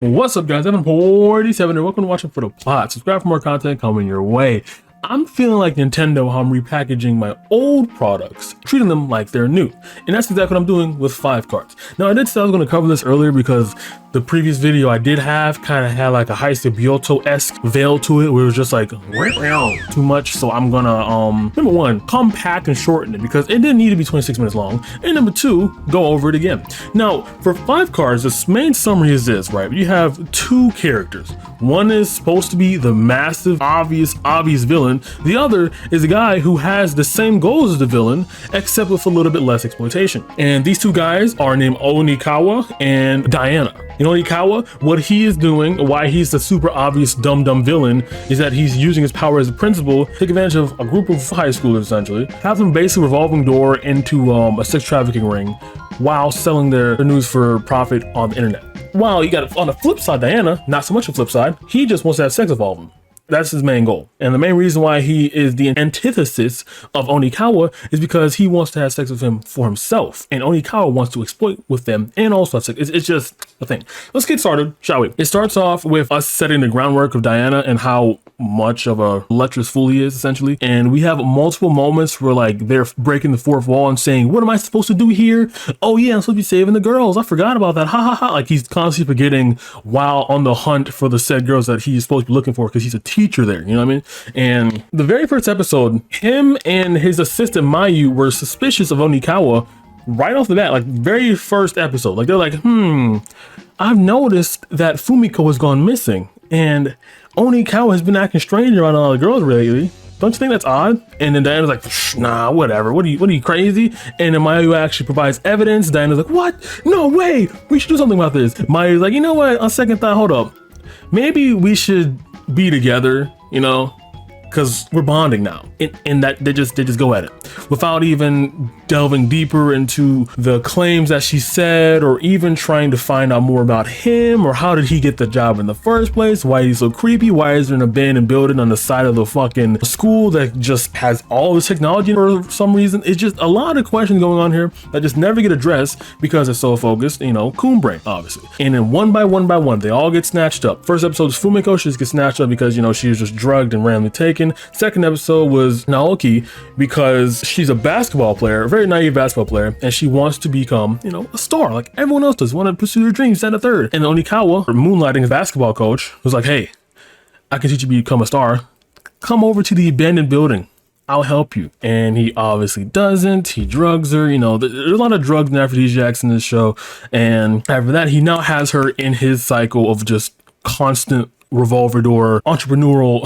What's up, guys? I'm 47 and welcome to Watching for the Plot. Subscribe for more content coming your way. I'm feeling like Nintendo how I'm repackaging my old products, treating them like they're new. And that's exactly what I'm doing with 5 cards. Now, I did say I was going to cover this earlier because the previous video I did have kind of had like a Heist Bioto-esque veil to it where it was just like too much. So I'm gonna, number one, compact and shorten it because it didn't need to be 26 minutes long. And number two, go over it again. Now, for 5 cards, the main summary is this, right? You have 2 characters. One is supposed to be the massive, obvious villain. The other is a guy who has the same goals as the villain, except with a little bit less exploitation. And these 2 guys are named Onikuma and Daina. You know, Onikuma, what he is doing, why he's the super obvious dumb villain, is that he's using his power as a principal to take advantage of a group of high schoolers, essentially, have them basically revolving door into a sex trafficking ring while selling their news for profit on the internet. While you got on the flip side, Daina, not so much a flip side, he just wants to have sex with all of them. That's his main goal. And the main reason why he is the antithesis of Onikuma is because he wants to have sex with him for himself. And Onikuma wants to exploit with them and also have sex. It's just a thing. Let's get started, shall we? It starts off with us setting the groundwork of Daina and how much of a lecherous fool he is, essentially. And we have multiple moments where like they're breaking the 4th wall and saying, what am I supposed to do here? Oh yeah, I'm supposed to be saving the girls. I forgot about that. Ha ha ha. Like he's constantly forgetting while on the hunt for the said girls that he's supposed to be looking for because he's a teacher there, you know what I mean? And the very first episode, him and his assistant Mayu were suspicious of Onikuma right off the bat, like very first episode. Like they're like, I've noticed that Fumiko has gone missing and Onikuma has been acting strange around all the girls lately. Don't you think that's odd? And then Diana's like, nah, whatever. What are you crazy? And then Mayu actually provides evidence. Diana's like, what? No way. We should do something about this. Mayu's like, you know what? On second thought, hold up. Maybe we should be together, you know, because we're bonding now. And that they just go at it without even delving deeper into the claims that she said or even trying to find out more about him or how did he get the job in the first place, why he's so creepy, why is there an abandoned building on the side of the fucking school that just has all this technology for some reason. It's just a lot of questions going on here that just never get addressed because it's so focused, you know, coon brain, obviously. And then one by one, they all get snatched up. First episode is Fumiko, she just gets snatched up because, you know, she was just drugged and randomly taken. Second episode was Naoki because she's a basketball player, a very naive basketball player, and she wants to become, you know, a star like everyone else does, want to pursue their dreams. And a third, and Onikuma, moonlighting his basketball coach, was like, hey, I can teach you to become a star. Come over to the abandoned building. I'll help you. And he obviously doesn't. He drugs her. You know, there's a lot of drugs and aphrodisiacs in this show. And after that, he now has her in his cycle of just constant revolver door entrepreneurial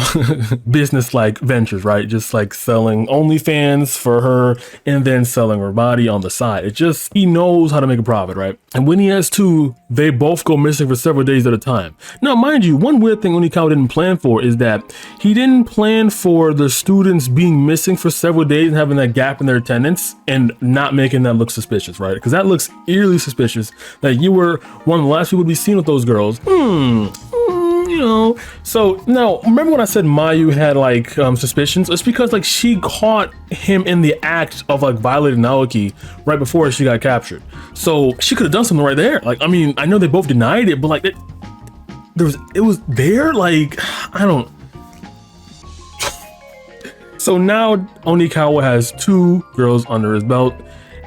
business-like ventures, right? Just like selling OnlyFans for her and then selling her body on the side. It just, he knows how to make a profit, right? And when he has 2, they both go missing for several days at a time. Now, mind you, one weird thing Onikuma didn't plan for is that he didn't plan for the students being missing for several days and having that gap in their attendance and not making that look suspicious, right? Because that looks eerily suspicious that you were one of the last people to be seen with those girls. You know, so now remember when I said Mayu had like suspicions? It's because like she caught him in the act of like violating Naoki right before she got captured. So she could have done something right there. Like, I mean, I know they both denied it, but like it was there. Like, I don't. So now Onikuma has 2 girls under his belt.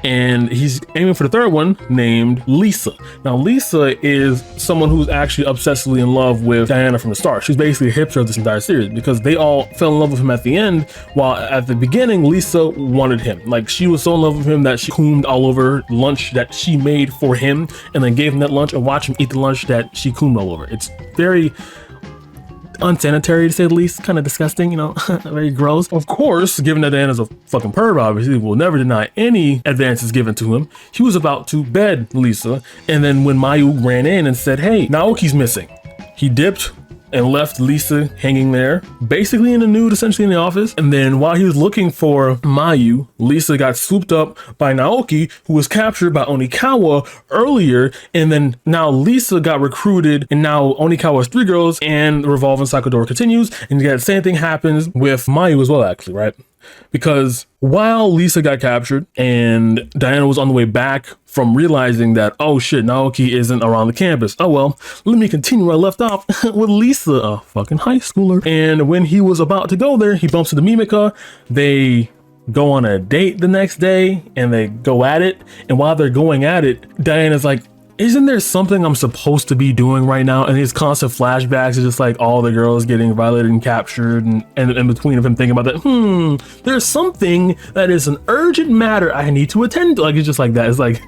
And he's aiming for the 3rd one named Lisa. Now, Lisa is someone who's actually obsessively in love with Daina from the start. She's basically a hipster of this entire series because they all fell in love with him at the end, while at the beginning, Lisa wanted him. Like, she was so in love with him that she coomed all over lunch that she made for him and then gave him that lunch and watched him eat the lunch that she coomed all over. It's very unsanitary to say the least, kind of disgusting, you know, very gross. Of course, given that Diana's a fucking perv, obviously, will never deny any advances given to him. He was about to bed Lisa, and then when Mayu ran in and said, hey, Naoki's missing, he dipped and left Lisa hanging there, basically in the nude, essentially in the office. And then while he was looking for Mayu, Lisa got swooped up by Naoki, who was captured by Onikuma earlier. And then now Lisa got recruited, and now Onikawa has 3 girls, and the revolving cycle door continues. And the same thing happens with Mayu as well, actually, right? because while Lisa got captured and Diana was on the way back from realizing that, oh shit, Naoki isn't around the campus. Oh well, let me continue where I left off with Lisa, a fucking high schooler. And when he was about to go there, he bumps into Mimika. They go on a date the next day and they go at it. And while they're going at it, Diana's like, isn't there something I'm supposed to be doing right now? And his constant flashbacks is just like all the girls getting violated and captured, and in between of him thinking about that, there's something that is an urgent matter I need to attend to. Like, it's just like that. It's like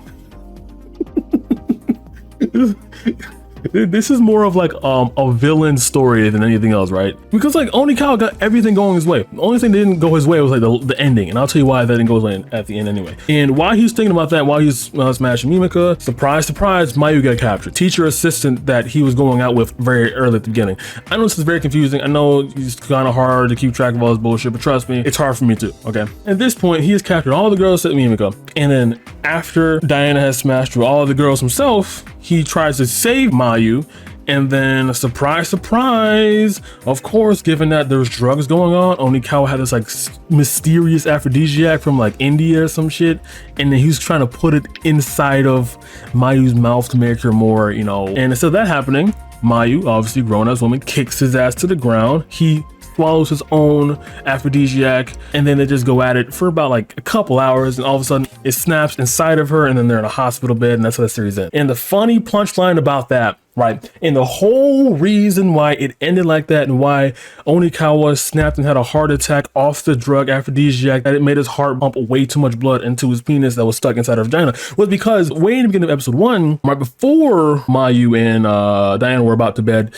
this is more of like a villain story than anything else, right? Because like Onikuma got everything going his way. The only thing that didn't go his way was like the ending, and I'll tell you why that didn't go his way at the end anyway. And while he was thinking about that, while he was smashing Mimika, surprise, surprise, Mayu got captured. Teacher assistant that he was going out with very early at the beginning. I know this is very confusing. I know it's kind of hard to keep track of all this bullshit, but trust me, it's hard for me too, okay? At this point, he has captured all the girls at Mimika, and then after Diana has smashed through all of the girls himself, he tries to save Mayu, and then surprise, surprise, of course, given that there's drugs going on, Onikuma had this like mysterious aphrodisiac from like India or some shit, and then he was trying to put it inside of Mayu's mouth to make her more, you know, and instead of that happening, Mayu, obviously grown-ass woman, kicks his ass to the ground. He swallows his own aphrodisiac, and then they just go at it for about like a couple hours, and all of a sudden it snaps inside of her, and then they're in a hospital bed, and that's how the series ends. And the funny punchline about that, right, and the whole reason why it ended like that, and why Onikuma snapped and had a heart attack off the drug aphrodisiac, that it made his heart pump way too much blood into his penis that was stuck inside of vagina, was because way in the beginning of episode 1, right before Mayu and Diana were about to bed,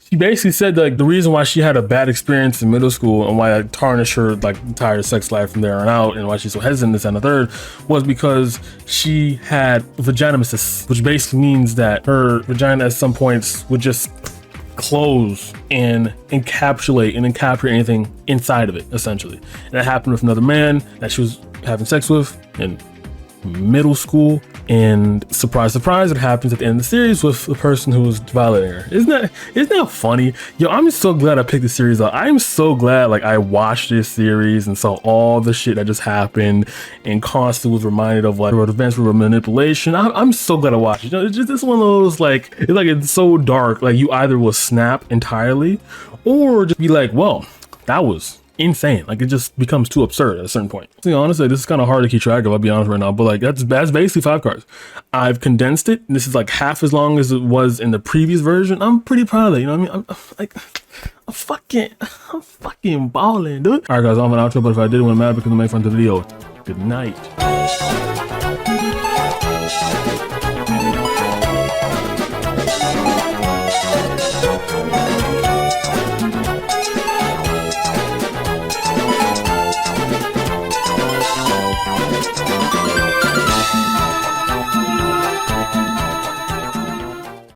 she basically said like the reason why she had a bad experience in middle school and why it tarnished her like entire sex life from there on out, and why she's so hesitant this and the third, was because she had vaginemesis, which basically means that her vagina at some points would just close and encapsulate and encapsulate anything inside of it, essentially. And that happened with another man that she was having sex with in middle school, and surprise, surprise, it happens at the end of the series with the person who was violating her. Isn't that funny? Yo, I'm so glad I picked the series up. I'm so glad like I watched this series and saw all the shit that just happened, and constantly was reminded of like what events were manipulation. I'm so glad I watched it. You know, it's one of those like it's so dark, like you either will snap entirely or just be like, well, that was insane. Like it just becomes too absurd at a certain point. To be honest, like, this is kind of hard to keep track of, I'll be honest right now, but like that's basically 5 cards. I've condensed it. This is like half as long as it was in the previous version. I'm pretty proud of it, you know what I mean? I'm fucking balling, dude. Alright guys, I'm an outro, but if I did want to matter because I made fun of the video. Good night.